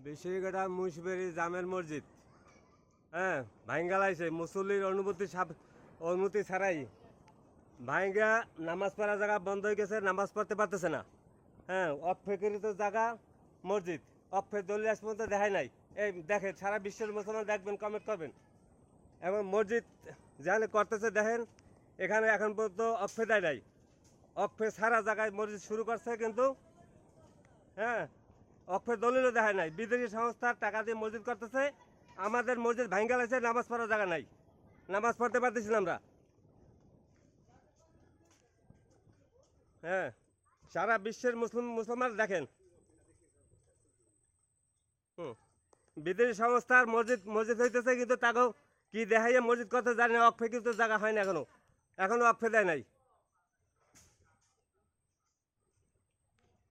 বেশিরঘাটা মুন্সিবাড়ি জামের মসজিদ হ্যাঁ ভাঙ্গা লাইছে মুসল্লির অনুমতি ছাড়াই ভাঙ্গা নামাজ পড়া জায়গা বন্ধ হয়ে গেছে, নামাজ পড়তে পারতেছে না। হ্যাঁ অফেকৃত জায়গা মসজিদ, অফের দলিল আজ পর্যন্ত দেখায় নাই। এই দেখেন সারা বিশ্বের মুসলমান দেখবেন, কমেন্ট করবেন। এবং মসজিদ যেখানে করতেছে দেখেন, এখানে এখন পর্যন্ত অফে দেয় নাই। অফে সারা জায়গায় মসজিদ শুরু করছে, কিন্তু হ্যাঁ অক্ষের দলিলও দেখায় নাই। বিদেশি সংস্থার টাকা দিয়ে মসজিদ করতেছে, আমাদের মসজিদ ভাঙ্গা লাগছে, নামাজ পড়ার জায়গা নাই, নামাজ পড়তে পারতেছি না আমরা। হ্যাঁ সারা বিশ্বের মুসলমান দেখেন। বিদেশি সংস্থার মসজিদ হইতেছে, কিন্তু তাকেও কি দেখাইয়া মসজিদ করতে জানি না। অক্ষে কিন্তু জায়গা হয় না, এখনো অক্ষে দেয় নাই।